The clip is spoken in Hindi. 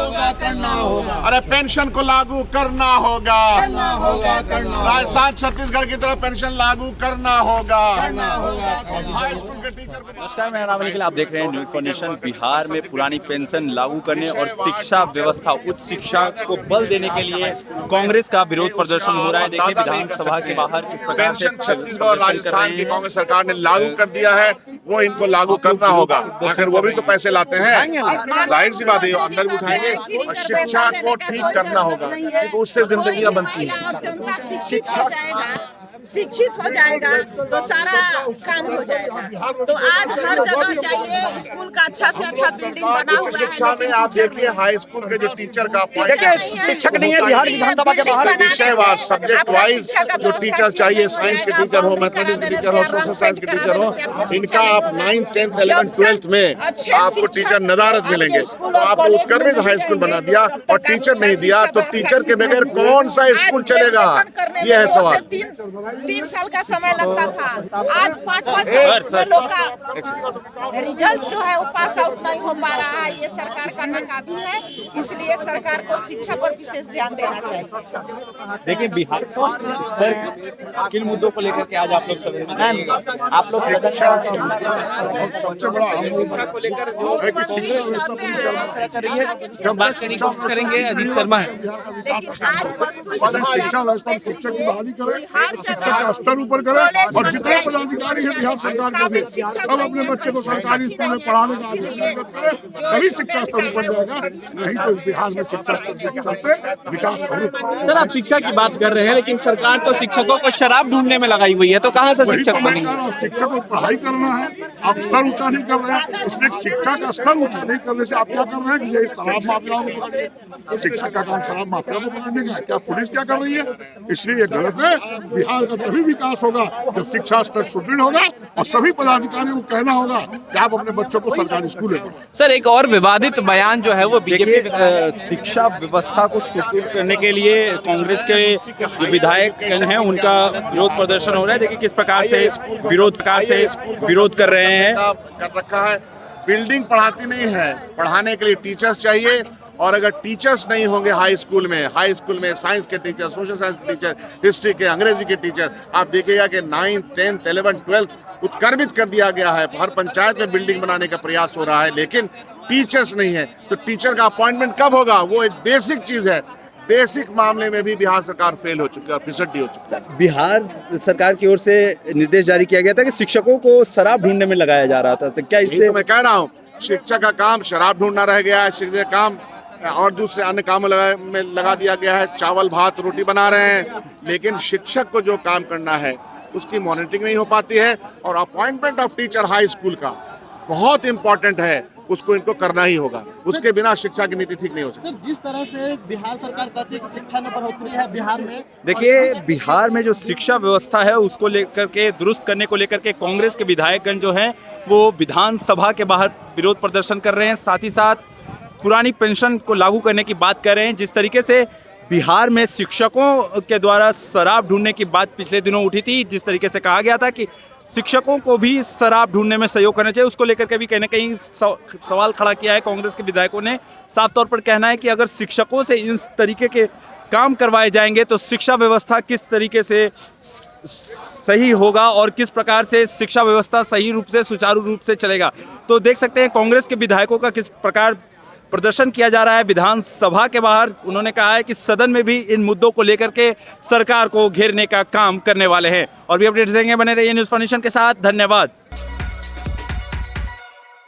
अरे पेंशन को लागू करना होगा, राजस्थान छत्तीसगढ़ की तरह पेंशन लागू करना होगा। हाई स्कूल के टीचर को। नमस्कार, मेरा नाम निखिल, आप देख रहे हैं न्यूज़ फॉर नेशन। बिहार में पुरानी पेंशन लागू करने और शिक्षा व्यवस्था, उच्च शिक्षा को बल देने के लिए कांग्रेस का विरोध प्रदर्शन हो रहा है। देखिए विधानसभा के बाहर किस प्रकार से पेंशन छत्तीसगढ़ और राजस्थान की कांग्रेस सरकार ने लागू कर दिया है, वो इनको लागू करना होगा। आखिर वो भी तो पैसे लाते हैं, जाहिर सी बात है अंदर भी उठाएंगे। और शिक्षा को ठीक करना होगा, उससे जिंदगियां बनती हैं। शिक्षित हो जाएगा तो सारा काम हो जाएगा। तो आज हर जगह चाहिए स्कूल का अच्छा से अच्छा बिल्डिंग बना हुआ है। शिक्षा में आप देखिए हाई स्कूल के जो टीचर का देखिए शिक्षक नहीं है बिहार विधानसभा के बाहर। विषय वाइज सब्जेक्ट वाइज जो टीचर चाहिए, साइंस के टीचर हो, मैथमेटिक्स के टीचर हो, सोशल साइंस के टीचर हो, इनका आप 9th 10th 11th 12th में आपको टीचर नदारत मिलेंगे। तो आपको उत्कृष्ट हाई स्कूल बना दिया और टीचर नहीं दिया, तो टीचर के बगैर कौन सा स्कूल चलेगा? ये है सवाल। 3 साल का समय लगता था, आज 5-5 साल लोग का रिजल्ट जो है वो पास आउट नहीं हो पा रहा है। ये सरकार का नाकामी है, इसलिए सरकार को शिक्षा पर विशेष ध्यान देना चाहिए। देखिए बिहार सर किन मुद्दों को लेकर के आज आप लोग सदन में, आप लोग सबसे बड़ा को लेकर जो बात करेंगे अजीत शर्मा है। शिक्षा व्यवस्था में शिक्षक की बहाली करें, शिक्षा का स्तर ऊपर करें और जितने पदाधिकारी हैं बिहार सरकार के भी सब अपने बच्चे को सरकारी स्कूल में पढ़ाने का आदेश करें, तभी शिक्षा स्तर ऊपर जाएगा। नहीं तो बिहार में शिक्षा स्तर के चलते विकास नहीं। सर आप शिक्षा की बात कर रहे हैं, लेकिन सरकार तो शिक्षकों को शराब ढूंढने में लगाई हुई है, तो कहाँ से शिक्षक बनेंगे? शिक्षक को पढ़ाई करना है, आप स्तर ऊंचा नहीं कर रहे हैं, इसलिए शिक्षा का स्तर ऊंचा नहीं करने से आप क्या कर रहे हैं कि ये शराब माफियाओं को पकड़िए। शिक्षक का काम शराब माफिया को पकड़ने का है, क्या पुलिस क्या कर रही है? इसलिए ये गलत है। बिहार का तभी विकास होगा जब शिक्षा स्तर सुदृढ़ होगा और सभी पदाधिकारियों को कहना होगा कि आप अपने बच्चों को सरकारी स्कूल में पढ़ाएं। सर एक और विवादित बयान जो है वो बीजेपी शिक्षा व्यवस्था को सुदृढ़ करने के लिए कांग्रेस के जो विधायक हैं उनका विरोध प्रदर्शन हो रहा है। देखिए किस प्रकार से विरोध कर रहे हैं। कर रखा है, बिल्डिंग पढ़ाती नहीं है, पढ़ाने के लिए टीचर्स चाहिए। और अगर टीचर्स नहीं होंगे हाई स्कूल में साइंस के टीचर, सोशल साइंस के टीचर, हिस्ट्री के, अंग्रेजी के टीचर, आप देखिएगा कि 9th 10th 11th 12th उत्क्रमित कर दिया गया है। हर पंचायत में बिल्डिंग बनाने का प्रयास हो रहा है, लेकिन टीचर्स नहीं है। तो टीचर का अपॉइंटमेंट कब होगा? वो एक बेसिक चीज है। बेसिक मामले में भी बिहार सरकार फेल हो चुकी है, फिसड्डी हो चुकी है। बिहार सरकार की ओर से निर्देश जारी किया गया था कि शिक्षकों को शराब ढूंढने में लगाया जा रहा था, तो क्या इससे? तो मैं कह रहा हूँ शिक्षक का काम शराब ढूंढना रह गया है, शिक्षक का काम और दूसरे अन्य कामों में लगा दिया गया है। चावल भात रोटी बना रहे हैं, लेकिन शिक्षक को जो काम करना है उसकी मॉनिटरिंग नहीं हो पाती है। और appointment of teacher high school का बहुत इंपॉर्टेंट है, उसको इनको करना ही होगा। उसके बिना शिक्षा की नीति ठीक नहीं हो सकती। सर जिस तरह से बिहार सरकार कहती है कि शिक्षा में बढ़ोतरी है बिहार में, देखिए बिहार में जो शिक्षा व्यवस्था है उसको लेकर के दुरुस्त करने को लेकर के कांग्रेस के विधायकगण जो हैं वो विधानसभा के बाहर विरोध प्रदर्शन कर रहे हैं। साथ ही साथ पुरानी पेंशन को लागू करने की बात कर रहे हैं। जिस तरीके से बिहार में शिक्षकों के द्वारा शराब ढूंढने की बात पिछले दिनों उठी थी, जिस तरीके से कहा गया था कि शिक्षकों को भी शराब ढूंढने में सहयोग करना चाहिए, उसको लेकर के भी कहीं ना कहीं सवाल खड़ा किया है कांग्रेस के विधायकों ने। साफ तौर पर कहना है कि अगर शिक्षकों से इस तरीके के काम करवाए जाएंगे तो शिक्षा व्यवस्था किस तरीके से सही होगा और किस प्रकार से शिक्षा व्यवस्था सही रूप से सुचारू रूप से चलेगा। तो देख सकते हैं कांग्रेस के विधायकों का किस प्रकार प्रदर्शन किया जा रहा है विधानसभा के बाहर। उन्होंने कहा है कि सदन में भी इन मुद्दों को लेकर के सरकार को घेरने का काम करने वाले हैं। और भी अपडेट्स देंगे, बने रहिए न्यूज़ फॉर नेशन के साथ। धन्यवाद।